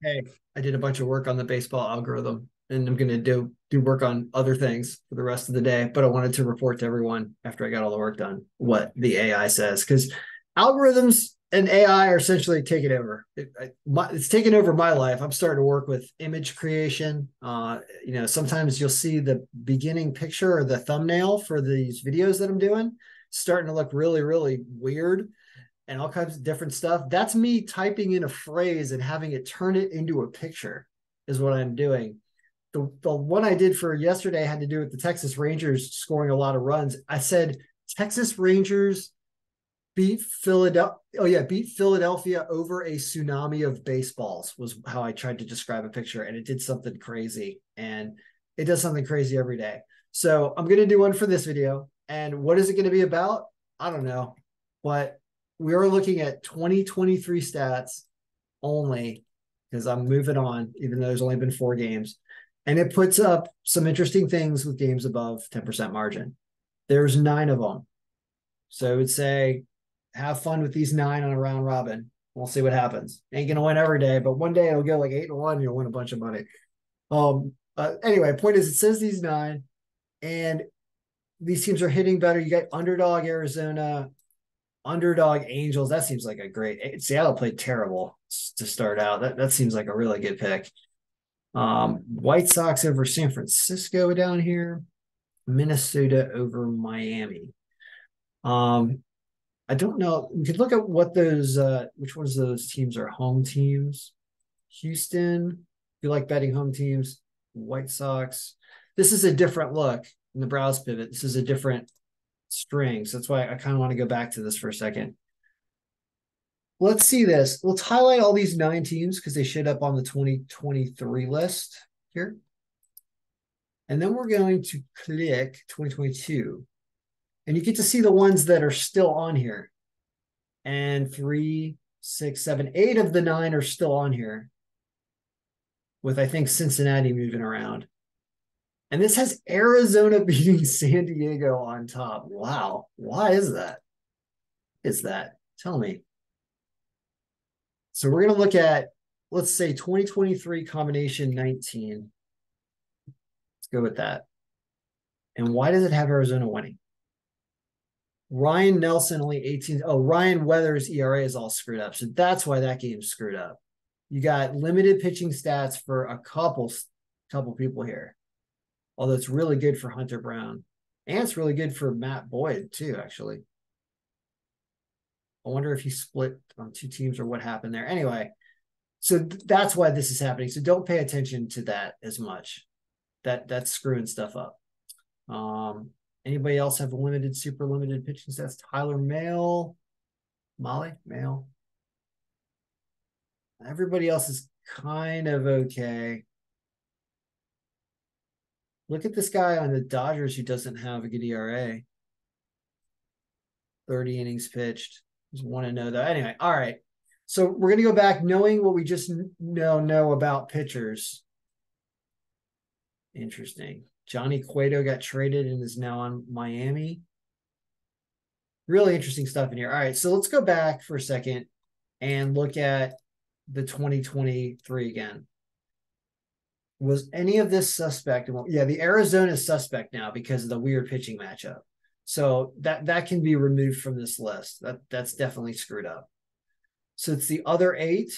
Hey, I did a bunch of work on the baseball algorithm, and I'm going to do work on other things for the rest of the day. But I wanted to report to everyone after I got all the work done what the AI says, because algorithms and AI are essentially taking over. It's taken over my life. I'm starting to work with image creation. Sometimes you'll see the beginning picture or the thumbnail for these videos that I'm doing starting to look really, really weird and all kinds of different stuff. That's me typing in a phrase and having it turn it into a picture, is what I'm doing. The one I did for yesterday had to do with the Texas Rangers scoring a lot of runs. I said Texas Rangers beat Philadelphia. Oh yeah, beat Philadelphia over a tsunami of baseballs was how I tried to describe a picture, and it did something crazy, and it does something crazy every day. So I'm gonna do one for this video, and what is it going to be about? I don't know, but we are looking at 2023 stats only because I'm moving on, even though there's only been 4 games, and it puts up some interesting things with games above 10% margin. There's 9 of them, so I would say have fun with these 9 on a round robin. We'll see what happens. Ain't gonna win every day, but one day it'll go like 8-1. You'll win a bunch of money. Anyway, point is, it says these 9, and these teams are hitting better. You got underdog Arizona, underdog Angels. That seems like a great. Seattle played terrible to start out. That seems like a really good pick. White Sox over San Francisco down here. Minnesota over Miami. I don't know. We could look at what those which ones of those teams are home teams. Houston, if you like betting home teams, White Sox. This is a different look in the browse pivot. This is a different string. So that's why I kind of want to go back to this for a second. Let's see this. Let's highlight all these 9 teams because they showed up on the 2023 list here. And then we're going to click 2022. And you get to see the ones that are still on here. And 3, 6, 7, 8 of the 9 are still on here, with I think Cincinnati moving around. And this has Arizona beating San Diego on top. Wow. Why is that? Is that? Tell me. So we're going to look at, let's say, 2023 combination 19. Let's go with that. And why does it have Arizona winning? Ryan Nelson only 18. Oh, Ryan Weathers' ERA is all screwed up. So that's why that game's screwed up. You got limited pitching stats for a couple people here. Although it's really good for Hunter Brown. And it's really good for Matt Boyd, too, actually. I wonder if he split on 2 teams or what happened there. Anyway, so that's why this is happening. So don't pay attention to that as much. That's screwing stuff up. Anybody else have limited, super limited pitching stats? Tyler Mahle, Molly Mahle. Everybody else is kind of okay. Look at this guy on the Dodgers who doesn't have a good ERA. 30 innings pitched. Just want to know that. Anyway, all right. So we're going to go back knowing what we just know about pitchers. Interesting. Johnny Cueto got traded and is now on Miami. Really interesting stuff in here. All right, so let's go back for a second and look at the 2023 again. Was any of this suspect? Yeah, the Arizona is suspect now because of the weird pitching matchup. So that can be removed from this list. That's definitely screwed up. So it's the other 8.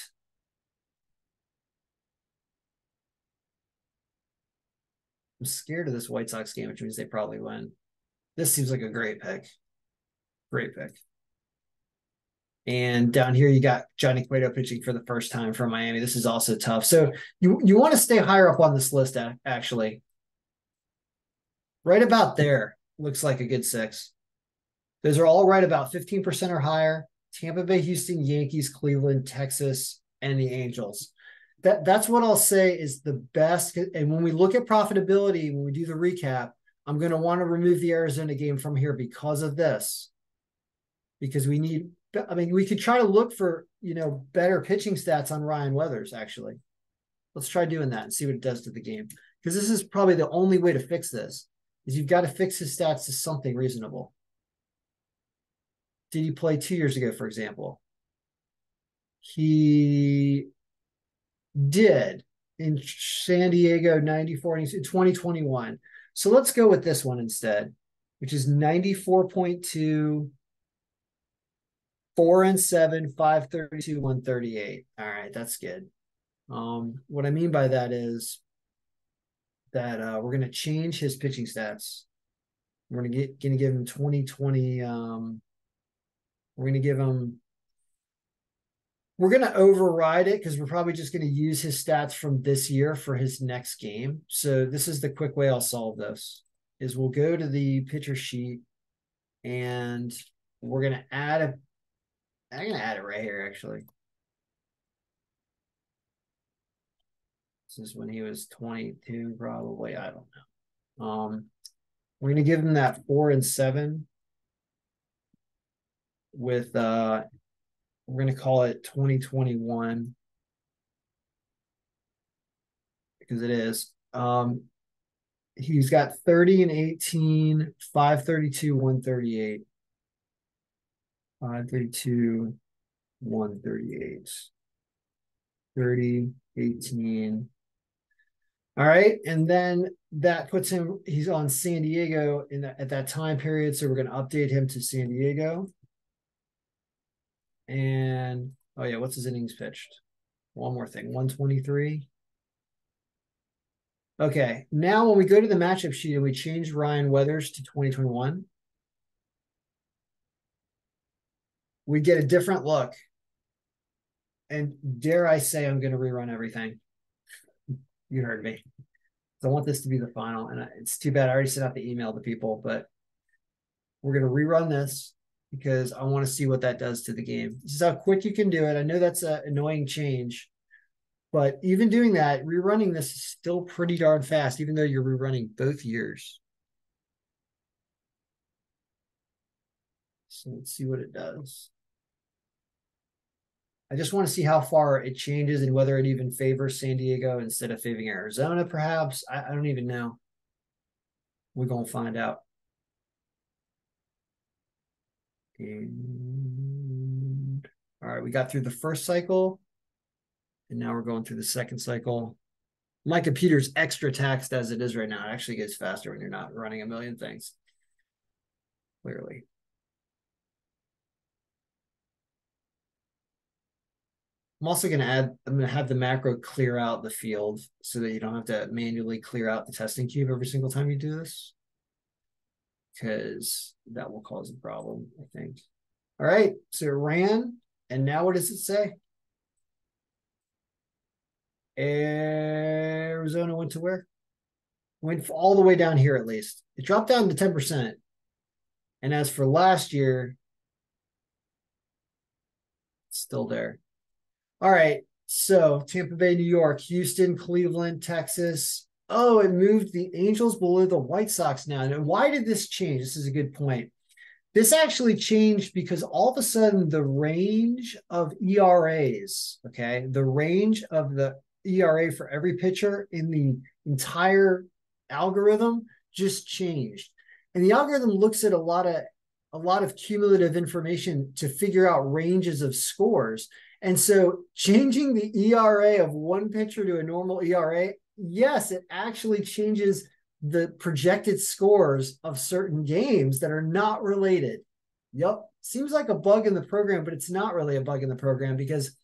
I'm scared of this White Sox game, which means they probably win. This seems like a great pick. Great pick. And down here, you got Johnny Cueto pitching for the first time for Miami. This is also tough. So you want to stay higher up on this list, actually. Right about there looks like a good 6. Those are all right about 15% or higher. Tampa Bay, Houston, Yankees, Cleveland, Texas, and the Angels. That's what I'll say is the best. And when we look at profitability, when we do the recap, I'm going to want to remove the Arizona game from here because of this. Because we could try to look for, better pitching stats on Ryan Weathers, actually. Let's try doing that and see what it does to the game. Because this is probably the only way to fix this, is you've got to fix his stats to something reasonable. Did he play 2 years ago, for example? He did in San Diego 94 in 2021. So let's go with this one instead, which is 94.2, 4-7, 532, 138. All right, that's good. What I mean by that is that we're going to change his pitching stats. We're going to give him 2020. We're going to give him. We're going to override it because we're probably just going to use his stats from this year for his next game. So this is the quick way I'll solve this: is we'll go to the pitcher sheet and we're going to add a. I'm going to add it right here, actually. This is when he was 22, probably. I don't know. We're going to give him that 4-7 with, we're going to call it 2021 because it is. He's got 30-18, 532, 138. 532, 138. 30, 18. All right. And then that puts him, he's on San Diego at that time period. So we're going to update him to San Diego. And, oh yeah, what's his innings pitched? One more thing, 123. Okay. Now when we go to the matchup sheet and we change Ryan Weathers to 2021, we get a different look. And dare I say, I'm going to rerun everything. You heard me. So I want this to be the final. And it's too bad I already sent out the email to people, but we're going to rerun this because I want to see what that does to the game. This is how quick you can do it. I know that's an annoying change, but even doing that, rerunning this is still pretty darn fast, even though you're rerunning both years. So let's see what it does. I just want to see how far it changes and whether it even favors San Diego instead of favoring Arizona, perhaps. I don't even know. We're going to find out. And, all right, we got through the first cycle, and now we're going through the second cycle. My computer's extra taxed as it is right now. It actually gets faster when you're not running a million things, clearly. I'm also going to I'm going to have the macro clear out the field so that you don't have to manually clear out the testing cube every single time you do this, because that will cause a problem, I think. All right, so it ran, and now what does it say? Arizona went to where? Went all the way down here at least. It dropped down to 10%. And as for last year, it's still there. All right, so Tampa Bay, New York, Houston, Cleveland, Texas. Oh, it moved the Angels below the White Sox now. And why did this change? This is a good point. This actually changed because all of a sudden the range of ERAs, okay, the range of the ERA for every pitcher in the entire algorithm just changed. And the algorithm looks at a lot of cumulative information to figure out ranges of scores. And so changing the ERA of one pitcher to a normal ERA, yes, it actually changes the projected scores of certain games that are not related. Yep. Seems like a bug in the program, but it's not really a bug in the program, because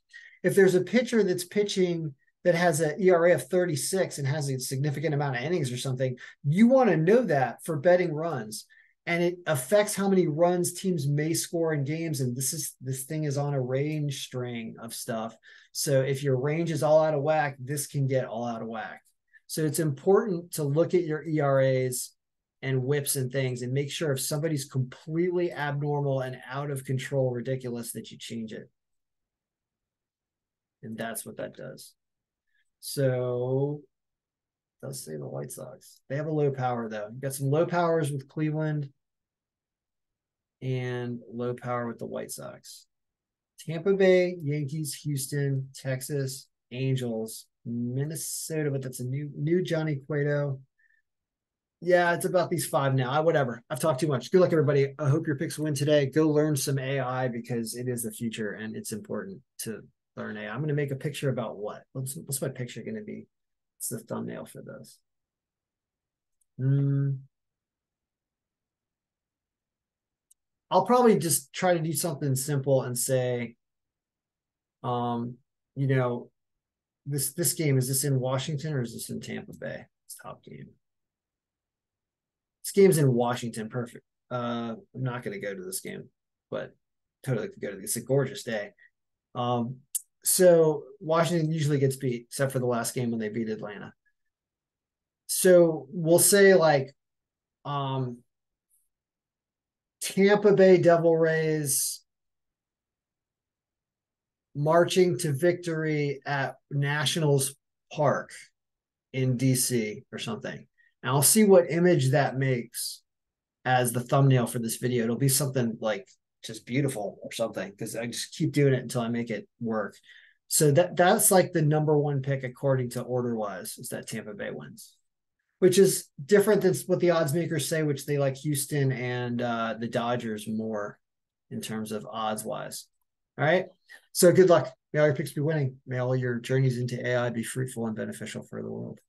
if there's a pitcher that's pitching that has an ERA of 36 and has a significant amount of innings or something, you want to know that for betting runs. And it affects how many runs teams may score in games. And this thing is on a range string of stuff. So if your range is all out of whack, this can get all out of whack. So it's important to look at your ERAs and whips and things and make sure if somebody's completely abnormal and out of control, ridiculous, that you change it. And that's what that does. So it does say the White Sox. They have a low power, though. You've got some low powers with Cleveland and low power with the White Sox. Tampa Bay, Yankees, Houston, Texas, Angels, Minnesota, but that's a new Johnny Cueto. Yeah, it's about these 5 now. Whatever. I've talked too much. Good luck, everybody. I hope your picks win today. Go learn some AI because it is the future and it's important to learn AI. I'm going to make a picture about what? What's my picture going to be? It's the thumbnail for this. I'll probably just try to do something simple and say, you know, this game, is this in Washington or is this in Tampa Bay? It's top game. This game's in Washington. Perfect. I'm not going to go to this game, but totally could go to this. It's a gorgeous day. So Washington usually gets beat, except for the last game when they beat Atlanta. So we'll say like Tampa Bay Devil Rays marching to victory at Nationals Park in DC or something. And I'll see what image that makes as the thumbnail for this video. It'll be something like just beautiful or something, because I just keep doing it until I make it work. So that's like the number one pick according to order wise, is that Tampa Bay wins, which is different than what the odds makers say, which they like Houston and the Dodgers more in terms of odds wise. All right. So good luck. May all your picks be winning. May all your journeys into AI be fruitful and beneficial for the world.